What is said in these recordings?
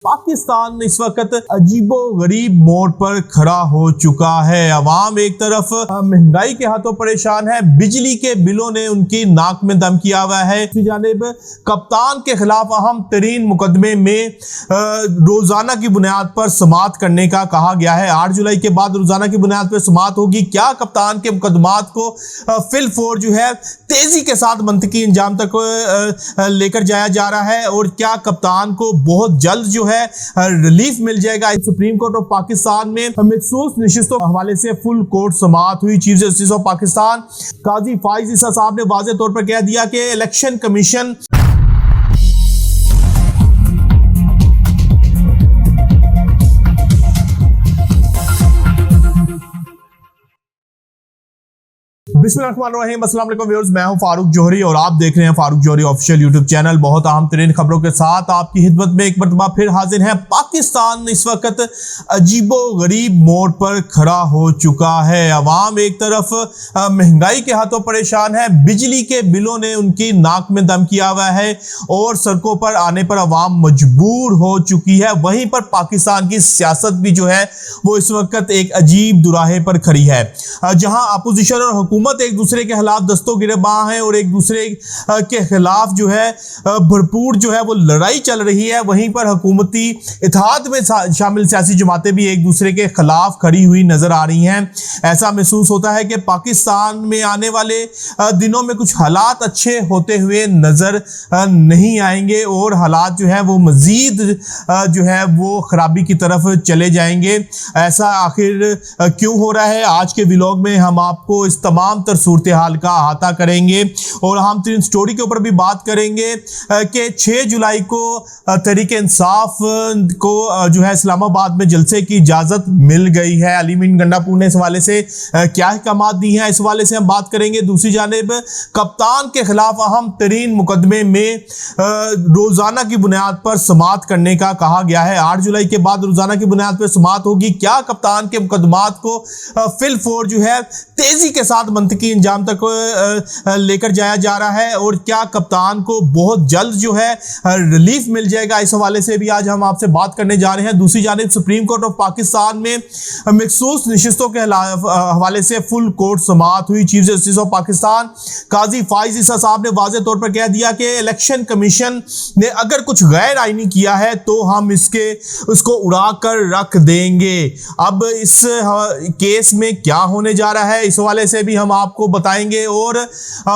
पाकिस्तान इस वक्त अजीबो गरीब मोड़ पर खड़ा हो चुका है। अवाम एक तरफ महंगाई के हाथों परेशान है, बिजली के बिलों ने उनकी नाक में दम किया हुआ है। दूसरी जानिब कप्तान के खिलाफ अहम तरीन मुकदमे में रोजाना की बुनियाद पर समाअत करने का कहा गया है। 8 जुलाई के बाद रोजाना की बुनियाद पर समाअत होगी। क्या कप्तान के मुकदमात को फिल फोर जो है तेजी के साथ मंतकी इंजाम तक लेकर जाया जा रहा है और क्या कप्तान को बहुत जल्द जो है रिलीफ मिल जाएगा। सुप्रीम कोर्ट ऑफ पाकिस्तान में मखसूस नशिस्तों के हवाले से फुल कोर्ट समाअत हुई। चीफ जस्टिस ऑफ पाकिस्तान काजी फाइज ईसा साहब ने वाज़ेह तौर पर कह दिया कि इलेक्शन कमीशन बिस्मिल्लाहिर्रहमानिर्रहीम। अस्सलाम वालेकुम व्यूअर्स, मैं हूं फारूक जौहरी और आप देख रहे हैं फारूक जौहरी ऑफिशियल यूट्यूब चैनल। बहुत अहम तरीन खबरों के साथ आपकी खिदमत में एक मरतबा फिर हाजिर है। पाकिस्तान इस वक्त अजीबो गरीब मोड़ पर खड़ा हो चुका है। अवाम एक तरफ महंगाई के हाथों परेशान है, बिजली के बिलों ने उनकी नाक में दम किया हुआ है और सड़कों पर आने पर अवाम मजबूर हो चुकी है। वहीं पर पाकिस्तान की सियासत भी जो है वो इस वक्त एक अजीब दुराहे पर खड़ी है, जहां अपोजिशन और हुकूमत एक दूसरे के खिलाफ दस्तों गिरबां है और एक दूसरे के खिलाफ जो है भरपूर जो है वो लड़ाई चल रही है। वहीं पर हुकूमती इत्तेहाद में शामिल सियासी जमातें भी एक दूसरे के खिलाफ खड़ी हुई नजर आ रही हैं। ऐसा महसूस होता है कि पाकिस्तान में आने वाले दिनों में कुछ हालात अच्छे होते हुए नजर नहीं आएंगे और हालात जो है वो मजीद जो है वो खराबी की तरफ चले जाएंगे। ऐसा आखिर क्यों हो रहा है? आज के व्लॉग में हम आपको इस तमाम तर सूरत हाल का अहाता करेंगे और हम तीन स्टोरी के ऊपर भी बात करेंगे कि 6 जुलाई को तहरीक इंसाफ को जो है इस्लामाबाद में जलसे की इजाजत मिल गई है। अली मीन गंडापुर ने इस हवाले से क्या अहकामात दी हैं, इस हवाले से हम बात करेंगे। दूसरी जानिब कप्तान के खिलाफ अहम तरीन मुकदमे में रोजाना की बुनियाद पर समाअत करने का कहा गया है। 8 जुलाई के बाद रोजाना की बुनियाद पर समाअत होगी। क्या कप्तान के मुकदमात को फिल फोर जो है तेजी के साथ मंतकी इंजाम तक लेकर जाया जा रहा है और क्या कप्तान को बहुत जल्द जो है रिलीफ मिल जाएगा, इस हवाले से भी आज हम आपसे बात करने जा रहे हैं। दूसरी जानिब सुप्रीम कोर्ट ऑफ पाकिस्तान में मखसूस नशिस्तों के हवाले से फुल कोर्ट समाअत हुई। चीफ जस्टिस ऑफ पाकिस्तान काजी फाइज ईसा साहब ने वाज़ेह तौर पर कह दिया कि इलेक्शन कमीशन ने अगर कुछ गैर आईनी किया है तो हम उसको उड़ा कर रख देंगे। अब इस केस में क्या होने जा रहा है, इस हवाले से भी हम आपको बताएंगे। और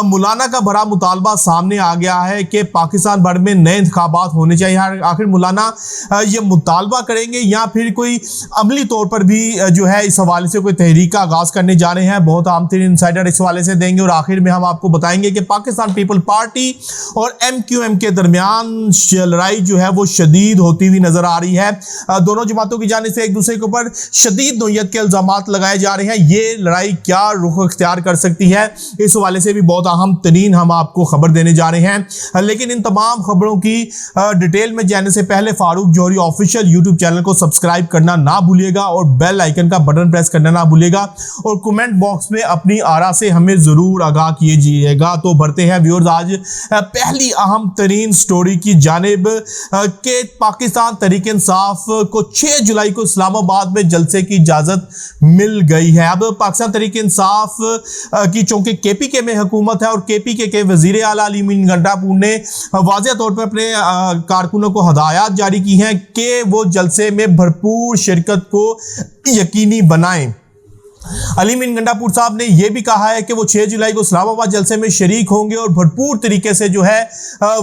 मौलाना का बड़ा मुतालबा सामने आ गया है कि पाकिस्तान भर में नए इंतखाबात होने चाहिए। आखिर मौलाना ये मुतालबा करेंगे या फिर कोई अमली तौर पर भी जो है इस हवाले से कोई तहरीक का आगाज करने जा रहे हैं। बहुत आम तरीन इंसाइडर इस हवाले से देंगे और आखिर में हम आपको बताएंगे कि पाकिस्तान पीपल पार्टी और MQM के दरमियान लड़ाई जो है वो शदीद होती हुई नजर आ रही है। दोनों जमातों की जानिब से एक दूसरे के ऊपर शदीद नौयत के इल्जामात लगाए जा रहे हैं। ये लड़ाई क्या रुख इख्तियार कर सकती है, इस हवाले से भी बहुत अहम तरीन हम आपको खबर देने जा रहे हैं। लेकिन इन तमाम खबरों की डिटेल में जाने से पहले फारूक जौहरी ऑफिशियल यूट्यूब चैनल को सब्सक्राइब करना ना भूलिएगा और बेल आइकन का बटन प्रेस करना ना भूलिएगा और कमेंट बॉक्स में अपनी आरा से हमें जरूर आगाह कीजिएगा। तो बढ़ते हैं व्यूअर्स आज पहली अहम तरीन स्टोरी की जानिब के पाकिस्तान तहरीक इंसाफ को 6 जुलाई को इस्लामाबाद में जलसे की इजाजत मिल गई है। अब पाकिस्तान तहरीक इंसाफ की चूंकि KPK में हुकूमत है और KPK के वजीर आला अली मीन गंडापुर ने वाज़ेह तौर पर अपने कारकुनों को हदायत जारी की हैं कि वो जलसे में भरपूर शिरकत को यकीनी बनाएं। अली मीन गंडापुर साहब ने यह भी कहा है कि वो 6 जुलाई को इस्लामाबाद जलसे में शरीक होंगे और भरपूर तरीके से जो है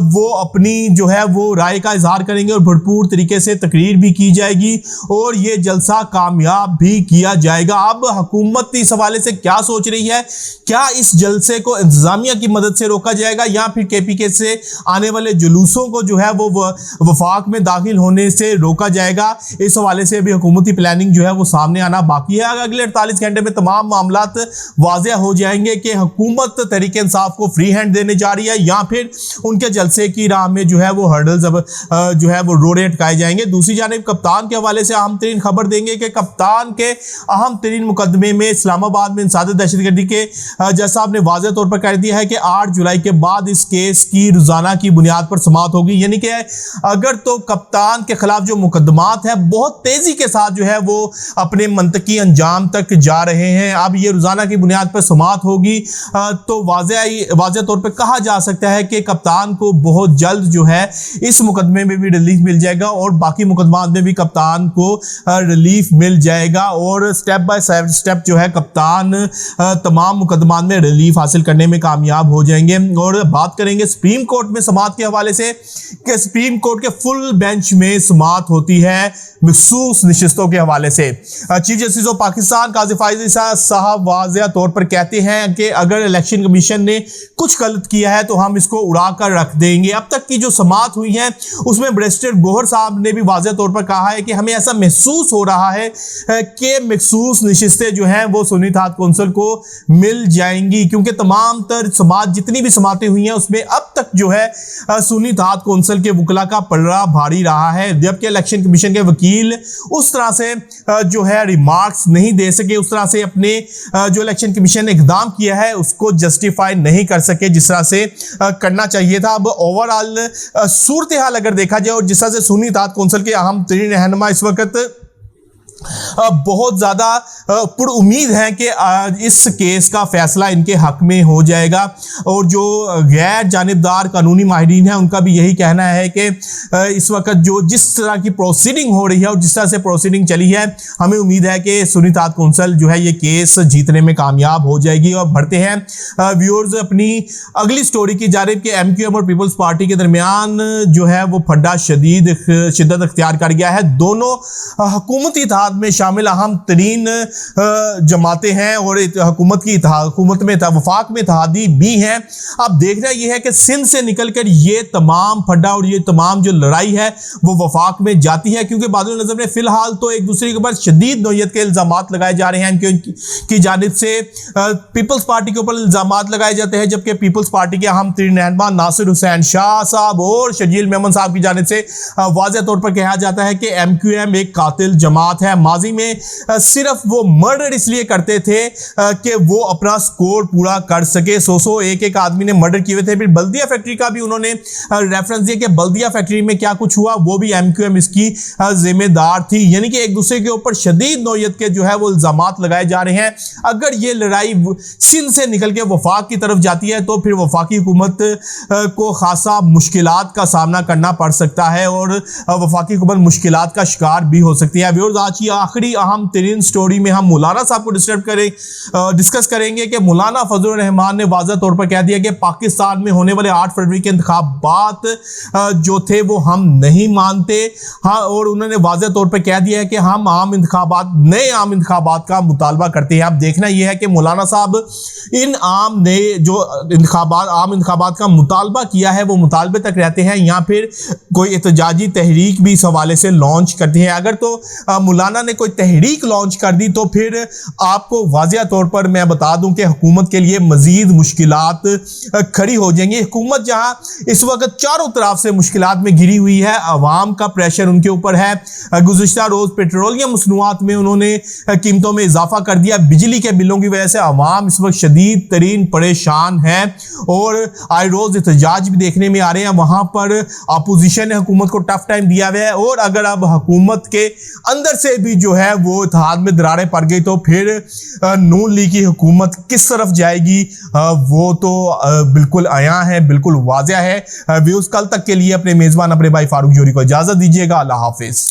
वो अपनी जो है वो राय का इजहार करेंगे और भरपूर तरीके से तकरीर भी की जाएगी और ये जलसा कामयाब भी किया जाएगा। अब हुकूमत इस हवाले से क्या सोच रही है, क्या इस जलसे को इंतजामिया की मदद से रोका जाएगा या फिर KPK से आने वाले जुलूसों को जो है वो वफाक में दाखिल होने से रोका जाएगा, इस हवाले से भी हुकूमती प्लानिंग जो है वो सामने आना बाकी है। अगले 48 घंटे में तमाम मामलात वाज़ेह हो जाएंगे कि हुकूमत तहरीक इंसाफ को फ्री हैंड देने जा रही है या फिर उनके जलसे की राह में जो है वो हर्डल्स जो है वो रोड़े अटकाए जाएंगे। दूसरी जानिब कप्तान के हवाले से अहम तरीन खबर देंगे कि कप्तान के अहम तरीन मुकदमे में इस्लामाबाद में इंसादत दहशतगर्दी के जज साहब ने वाज़ेह तौर पर कह दिया है कि 8 जुलाई के बाद इस केस की रोजाना की बुनियाद पर समाअत होगी। यानी कि अगर तो कप्तान के खिलाफ जो मुकदमात है बहुत तेजी के साथ जो है वो अपने मंतकी अंजाम तक जा रहे हैं, अब ये रोजाना की बुनियाद पर समाअत होगी तो वाज़ेह तौर पर कहा जा सकता है कि कप्तान को बहुत जल्द जो है इस मुकदमे में भी रिलीफ मिल जाएगा और बाकी मुकदमात में भी कप्तान को रिलीफ मिल जाएगा और स्टेप बाय स्टेप जो है कप्तान तमाम मुकदमात में रिलीफ हासिल करने में कामयाब हो जाएंगे। और बात करेंगे सुप्रीम कोर्ट में समाअत के हवाले से कि सुप्रीम कोर्ट के फुल बेंच में समाअत होती है मखसूस नशिस्तों के हवाले से। चीफ जस्टिस ऑफ पाकिस्तान काजी फाइज साहब वाज़ेह तौर पर कहते हैं कि अगर इलेक्शन कमीशन ने कुछ गलत किया है तो हम इसको उड़ा कर रख देंगे। अब तक की जो समाअत हुई है उसमें बैरिस्टर गोहर साहब ने भी वाज़ेह तौर पर कहा है कि हमें ऐसा महसूस हो रहा है कि मखसूस नशिस्तें जो हैं वो सुन्नी इत्तेहाद कौंसिल को मिल जाएंगी, क्योंकि तमाम तर समाज जितनी भी समातें हुई हैं उसमें अब तक जो है सुन्नी इत्तेहाद कौंसिल के वकला का पलड़ा भारी रहा है। जबकि इलेक्शन कमीशन के वकील उस तरह से जो है रिमार्क्स नहीं दे सके, उस तरह से अपने जो इलेक्शन कमीशन ने इकदाम किया है उसको जस्टिफाई नहीं कर सके जिस तरह से करना चाहिए था। अब ओवरऑल सूरत हाल अगर देखा जाए और जिस तरह से सुन्नी इत्तेहाद कौंसिल के अहम तरीन रहनुमा इस वक्त बहुत ज़्यादा पुरुम्मीद है कि इस केस का फैसला इनके हक में हो जाएगा और जो गैर जानिबदार कानूनी माहिरीन हैं उनका भी यही कहना है कि इस वक्त जो जिस तरह की प्रोसीडिंग हो रही है और जिस तरह से प्रोसीडिंग चली है हमें उम्मीद है कि सुन्नी इत्तेहाद कौंसिल जो है ये केस जीतने में कामयाब हो जाएगी। और बढ़ते हैं व्यूअर्स अपनी अगली स्टोरी की जानिब कि MQM और पीपल्स पार्टी के दरमियान जो है वो फड्डा शिद्दत अख्तियार कर गया है। दोनों हुकूमती इत्तेहाद में शामिल अहम तरीन जमातें हैं और हुकूमत में वफाक में इत्तेहादी भी हैं। अब देखना यह है कि सिंध से निकलकर ये तमाम फड्डा और ये तमाम जो लड़ाई है वो वफाक में जाती है, क्योंकि बादल नज़र ने फिलहाल तो एक दूसरे के ऊपर शदीद नौयत के इल्जामात लगाए जा रहे हैं की जानिब से। पीपल्स पार्टी के ऊपर इल्जामात लगाए जाते हैं जबकि पीपल्स पार्टी के अहम तरीन रहनुमा नासिर हुसैन शाह साहब और शजील मेमन साहब की जानिब से वाज़ेह तौर पर कहा जाता है कि MQM एक कातिल जमात है। माजी में सिर्फ वो मर्डर इसलिए करते थे कि वो अपना स्कोर पूरा कर सके। 100 एक आदमी ने मर्डर किए थे। फिर बल्दिया फैक्ट्री का भी उन्होंने रेफरेंस दिया कि बल्दिया फैक्ट्री में क्या कुछ हुआ वो भी MQM इसकी जिम्मेदार थी। यानी कि एक दूसरे के ऊपर शदीद नौयत के जो है वो इल्जामात लगाए जा रहे हैं। अगर ये लड़ाई सिंध से निकल के वफाक की तरफ जाती है तो फिर वफाकी हुकूमत को खासा मुश्किलात का सामना करना पड़ सकता है और वफाकी हुकूमत मुश्किलात का शिकार भी हो सकती है। व्यूअर्स आज की आखिरी अहम तरीन स्टोरी में हम मौलाना साहब को डिस्कस करेंगे कि मौलाना फजलुर रहमान ने वाज़ेह तौर पर कह दिया कि पाकिस्तान में होने वाले 8 फरवरी के इंतखाबात जो थे वो हम नहीं मानते। हाँ, और उन्होंने वाज़ेह तौर पर कह दिया है कि हम नए आम इंतखाबात का मुतालबा करते हैं। अब देखना यह है कि मौलाना साहब इन नए जो आम इंतखाबात का मुतालबा किया है वो मुतालबे तक रहते हैं या फिर कोई एहतजाजी तहरीक भी इस हवाले से लॉन्च करते हैं। अगर तो मौलाना ने कोई तहरीक लॉन्च कर दी तो फिर आपको वाज़ेह तौर पर मैं बता दूं कि हुकूमत के लिए मजीद मुश्किलात खड़ी हो जाएंगी। हुकूमत जहां इस वक्त चारों तरफ से मुश्किलात में घिरी हुई है, अवाम का प्रेशर उनके ऊपर है। गुज़िश्ता रोज़ पेट्रोलियम मसनूआत में उन्होंने कीमतों में इजाफा कर दिया। बिजली के बिलों की वजह से अवाम इस वक्त शदीद तरीन परेशान है और आए रोज़ एहतजाज भी देखने में आ रहे हैं। वहां पर अपोजिशन ने हुकूमत को टफ टाइम दिया हुआ है और अगर अब हुकूमत के अंदर से भी जो है वो इत्तेहाद में दरारें पड़ गई तो फिर नून लीग की हुकूमत किस तरफ जाएगी वो तो बिल्कुल आया है, बिल्कुल वाज़ेह है। व्यूज़ कल तक के लिए अपने मेज़बान अपने भाई फारूक जोहरी को इजाज़त दीजिएगा। अल्लाह हाफिज़।